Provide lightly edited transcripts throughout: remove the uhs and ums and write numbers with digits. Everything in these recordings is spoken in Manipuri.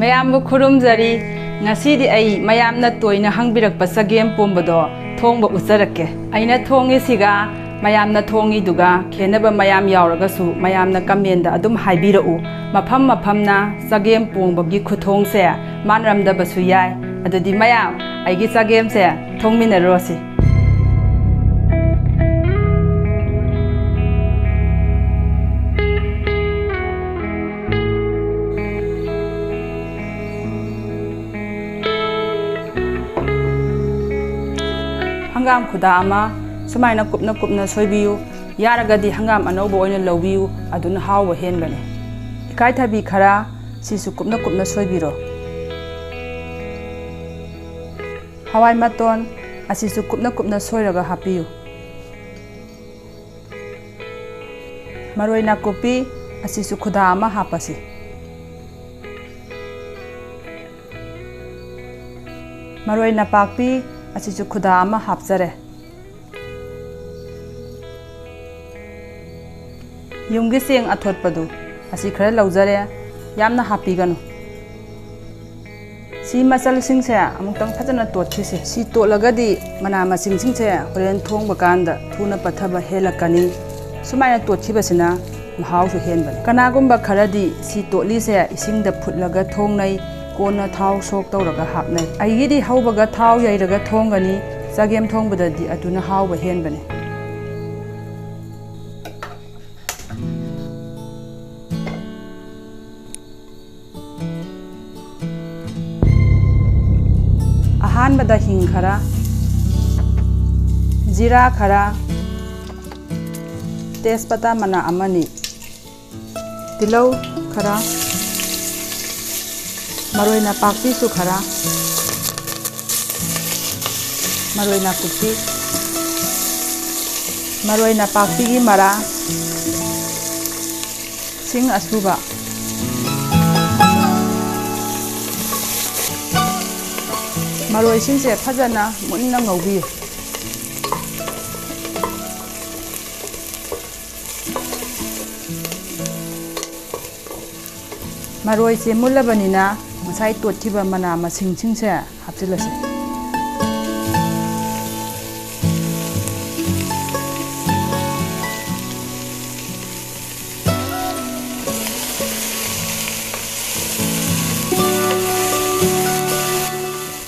ꯃꯌꯥꯝꯕꯨ ꯈꯨꯔꯨꯝꯖꯔꯤ ꯉꯁꯤꯗꯤ ꯑꯩ ꯃꯌꯥꯝꯅ ꯇꯣꯏꯅ ꯍꯪꯕꯤꯔꯛꯄ ꯆꯒꯦꯝ ꯄꯣꯝꯕꯗꯣ ꯊꯣꯡꯕ ꯎꯠꯆꯔꯛꯀꯦ ꯑꯩꯅ ꯊꯣꯡꯉꯤꯁꯤꯒ ꯃꯌꯥꯝꯅ ꯊꯣꯡꯉꯤꯗꯨꯒ ꯈꯦꯟꯅꯕ ꯃꯌꯥꯝ ꯌꯥꯎꯔꯒꯁꯨ ꯃꯌꯥꯝꯅ ꯀꯃꯦꯟꯗ ꯑꯗꯨꯝ ꯍꯥꯏꯕꯤꯔꯛꯎ ꯃꯐꯝ ꯃꯐꯝꯅ ꯆꯒꯦꯝ ꯄꯣꯝꯕꯒꯤ ꯈꯨꯊꯣꯡꯁꯦ ꯃꯥꯟꯅꯔꯝꯗꯕꯁꯨ ꯌꯥꯏ ꯑꯗꯨꯗꯤ ꯃꯌꯥꯝ ꯑꯩꯒꯤ ꯆꯒꯦꯝꯁꯦ ꯊꯣꯡꯃꯤꯟꯅꯔꯣꯁꯤ hangam khuda ama sumaina kupna kupna soibiu yaragadi hangam anauba oina lawbiu aduna hawwa hengane ikai thabi khara sisu kupna kupna soibiro hawai maton asisu kupna kupna soiraga hapiu maroina kopi asisu khuda ama hapasi maroina pakpi asisu khuda ama hapjare yumgi seng athotpadu asi khara laujare yamna hapiganu si masal sing se amutang phajana totkhisi si tolagadi mana masing sing se horen thongba kanda thuna pathaba helakani sumaina totkhibasina mahau su henbani kanagumba kharadi si totli se isingda phutlaga thongnai kona thau sok tawraga hapnai aigidi haubaga thau yairaga thongani chagem thongbadadi aduna hauba henbani ahanbada hing khara jira khara tespata mana amani tilau khara maroina pakpi su khara maroina kupi maroina pakpi gi mara sing asuba maroi sing se phajana munna ngaubi maroi se mullabanina masai tothiba mana masing sing se hapchilase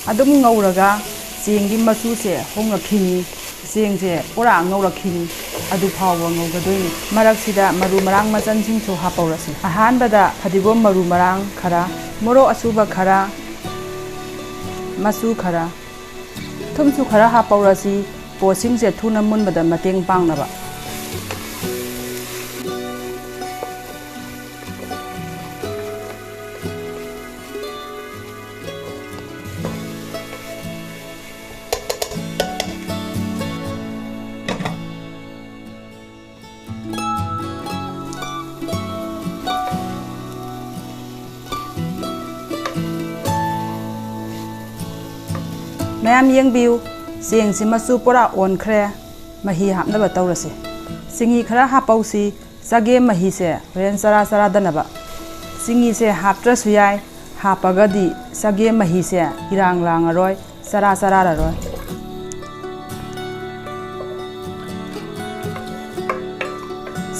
adum ngauraga cenggi masu se hongakhini ceng se ora ngaurakhini adu phawa ngaugadoini maraksida maru marang machan sing so hapaurasi ahan bada phadigom maru marang khara moro asuba khara masu khara thumsu khara hapaurasi posing se thuna munbada mateng pangnaba mayam yengbiu seng si masu pora on khre mahi hapnaba tawrase singi khara hapausi chagem mahi se ren sara sara danaba singi se haptra suyai hapagadi chagem mahi se irang lang aroi sara sara roi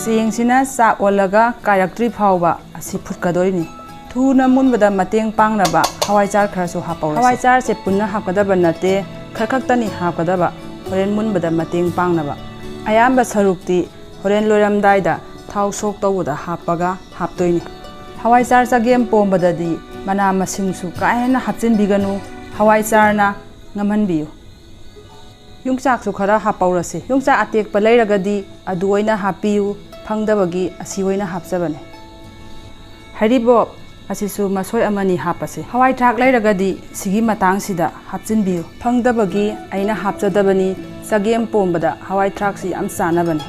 seng sina sa olaga kayaktri phawba asi phutkadoini thuna munbada mateng pangnaba hawaijar khara so hapaurase hawaijar se punna hapkadaba nate khakhaktani hapkadaba horen munbada mateng pangnaba ayamba sarukti horen loiramdaida thau sok tawuda hapaga haptoini hawaijar chagem pombadadi mana masingsu kaena hapchin biganu hawaijarna ngamhanbiu yungchak su khara hapaurase yungcha atek pa leiragadi adu oina hapiu phangdabagi asi oina hapjabane haribo asisu masoi amani hapase hawai thak leiragadi sigi matang sida hapchinbiu phangdabagi aina hapchadabani chagem pombada hawai thak si am sanabani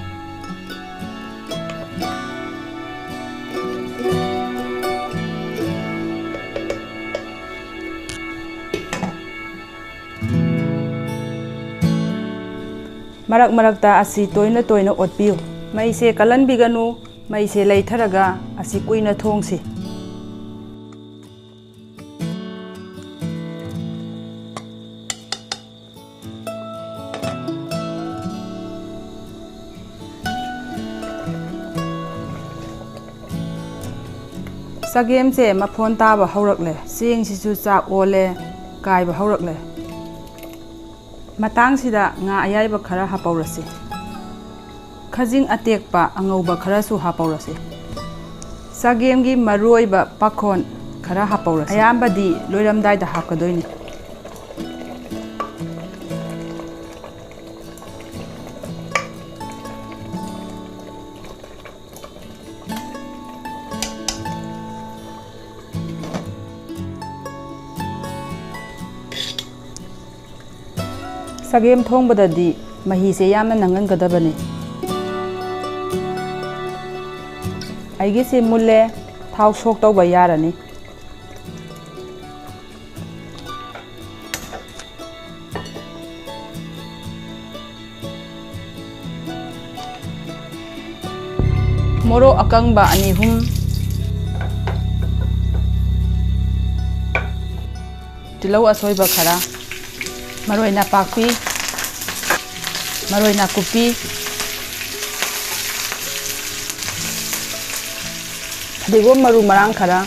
marak marakta asi toina toina otpiu maise kalan biganu maise leitharaga asi kuina thongsi ꯆꯒꯦꯝꯁꯦ ꯃꯐꯣꯟ ꯇꯥꯕ ꯍꯧꯔꯛꯂꯦ ꯆꯦꯡꯁꯤꯁꯨ ꯆꯥꯛ ꯑꯣꯜꯂꯦ ꯀꯥꯏꯕ ꯍꯧꯔꯛꯂꯦ ꯃꯇꯥꯡꯁꯤꯗ ꯉꯥ ꯑꯌꯥꯏꯕ ꯈꯔ ꯍꯥꯞꯄꯧꯔꯁꯤ ꯈꯖꯤꯡ ꯑꯇꯦꯛꯄ ꯑꯉꯧꯕ ꯈꯔꯁꯨ ꯍꯥꯞꯄꯧꯔꯁꯤ ꯆꯒꯦꯝꯒꯤ ꯃꯔꯨꯑꯣꯏꯕ ꯄꯥꯈꯣꯟ ꯈꯔ ꯍꯥꯞꯄꯧꯔꯁꯤ ꯑꯌꯥꯝꯕꯗꯤ ꯂꯣꯏꯔꯝꯗꯥꯏꯗ ꯍꯥꯞꯀꯗꯣꯏꯅꯤ ꯆꯒꯦꯝ ꯊꯣꯡꯕꯗꯗꯤ ꯃꯍꯤꯁꯦ ꯌꯥꯝꯅ ꯅꯪꯍꯟꯒꯗꯕꯅꯤ ꯑꯩꯒꯤꯁꯤ ꯃꯨꯜꯂꯦ ꯊꯥꯎ ꯁꯣꯛ ꯇꯧꯕ ꯌꯥꯔꯅꯤ ꯃꯣꯔꯣꯛ ꯑꯀꯪꯕ 2-3 ꯇꯤꯜꯍꯧ ꯑꯁꯣꯏꯕ ꯈꯔ ꯃꯔꯣꯏ ꯅꯄꯥꯛꯄꯤ ꯃꯔꯣꯏ ꯅꯥꯀꯨꯞꯄꯤ ꯐꯗꯤꯒꯣꯝ ꯃꯔꯨ ꯃꯔꯥꯡ ꯈꯔ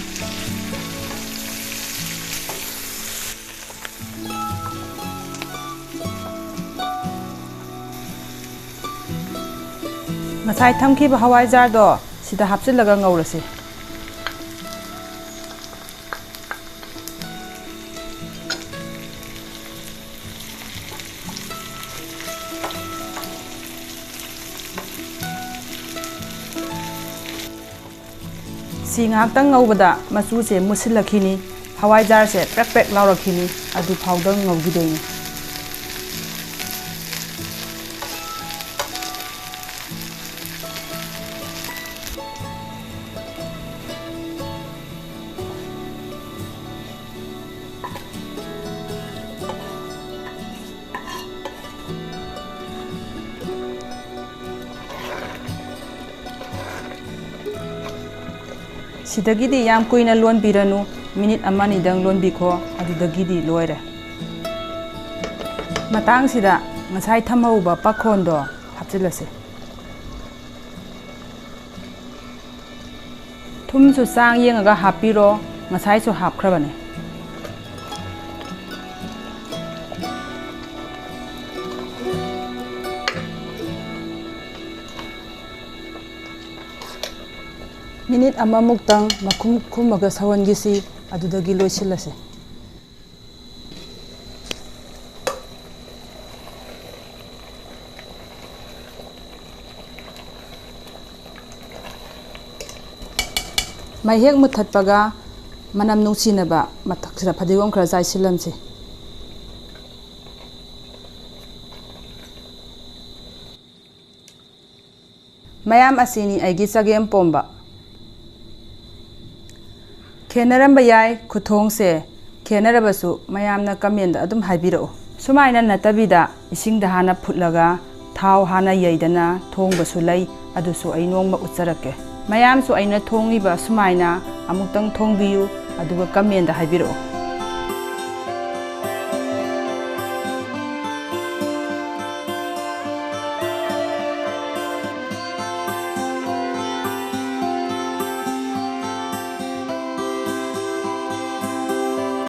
ꯉꯁꯥꯏ ꯊꯝꯈꯤꯕ ꯍꯋꯥꯏꯖꯥꯔꯗꯣ ꯁꯤꯗ ꯍꯥꯞꯆꯤꯜꯂꯒ ꯉꯧꯔꯁꯤ ꯁꯤ ꯉꯥꯏꯍꯥꯛꯇꯪ ꯉꯧꯕꯗ ꯃꯆꯨꯁꯦ ꯃꯨꯁꯤꯜꯂꯛꯈꯤꯅꯤ ꯍꯋꯥꯏꯖꯥꯔꯁꯦ ꯄꯦꯛ ꯄꯦꯛ ꯂꯥꯎꯔꯛꯈꯤꯅꯤ ꯑꯗꯨ ꯐꯥꯎꯗ ꯉꯧꯈꯤꯗꯣꯏꯅꯤ ꯁꯤꯗꯒꯤꯗꯤ ꯌꯥꯝ ꯀꯨꯏꯅ ꯂꯣꯟꯕꯤꯔꯅꯨ ꯃꯤꯅꯤꯠ 1-2ꯗꯪ ꯂꯣꯟꯕꯤꯈꯣ ꯑꯗꯨꯗꯒꯤꯗꯤ ꯂꯣꯏꯔꯦ ꯃꯇꯥꯡꯁꯤꯗ ꯉꯁꯥꯏ ꯊꯝꯍꯧꯕ ꯄꯥꯈꯣꯟꯗꯣ ꯍꯥꯞꯆꯤꯜꯂꯁꯤ ꯊꯨꯝꯁꯨ ꯆꯥꯡ ꯌꯦꯡꯉꯒ ꯍꯥꯞꯄꯤꯔꯣ ꯉꯁꯥꯏꯁꯨ ꯍꯥꯞꯈ꯭ꯔꯕꯅꯦ ꯃꯤꯅꯤꯠ 1ꯃꯨꯛꯇꯪ ꯃꯈꯨꯝ ꯈꯨꯝꯃꯒ ꯁꯧꯍꯟꯈꯤꯁꯤ ꯑꯗꯨꯗꯒꯤ ꯂꯣꯏꯁꯤꯜꯂꯁꯤ ꯃꯩ ꯍꯦꯛ ꯃꯨꯠꯊꯠꯄꯒ ꯃꯅꯝ ꯅꯨꯡꯁꯤꯅꯕ ꯃꯊꯛꯁꯤꯗ ꯐꯗꯤꯒꯣꯝ ꯈꯔ ꯆꯥꯏꯁꯤꯜꯂꯝꯁꯤ ꯃꯌꯥꯝ ꯑꯁꯤꯅꯤ ꯑꯩꯒꯤ ꯆꯒꯦꯝ ꯄꯣꯝꯕ ꯈꯦꯠꯅꯔꯝꯕ ꯌꯥꯏ ꯈꯨꯊꯣꯡꯁꯦ ꯈꯦꯠꯅꯔꯕꯁꯨ ꯃꯌꯥꯝꯅ ꯀꯃꯦꯟꯗ ꯑꯗꯨꯝ ꯍꯥꯏꯕꯤꯔꯛꯎ ꯁꯨꯃꯥꯏꯅ ꯅꯠꯇꯕꯤꯗ ꯏꯁꯤꯡꯗ ꯍꯥꯟꯅ ꯐꯨꯠꯂꯒ ꯊꯥꯎ ꯍꯥꯟꯅ ꯌꯩꯗꯅ ꯊꯣꯡꯕꯁꯨ ꯂꯩ ꯑꯗꯨꯁꯨ ꯑꯩ ꯅꯣꯡꯃ ꯎꯠꯆꯔꯛꯀꯦ ꯃꯌꯥꯝꯁꯨ ꯑꯩꯅ ꯊꯣꯡꯉꯤꯕ ꯁꯨꯃꯥꯏꯅ ꯑꯃꯨꯛꯇꯪ ꯊꯣꯡꯕꯤꯌꯨ ꯑꯗꯨꯒ ꯀꯃꯦꯟꯗ ꯍꯥꯏꯕꯤꯔꯛꯎ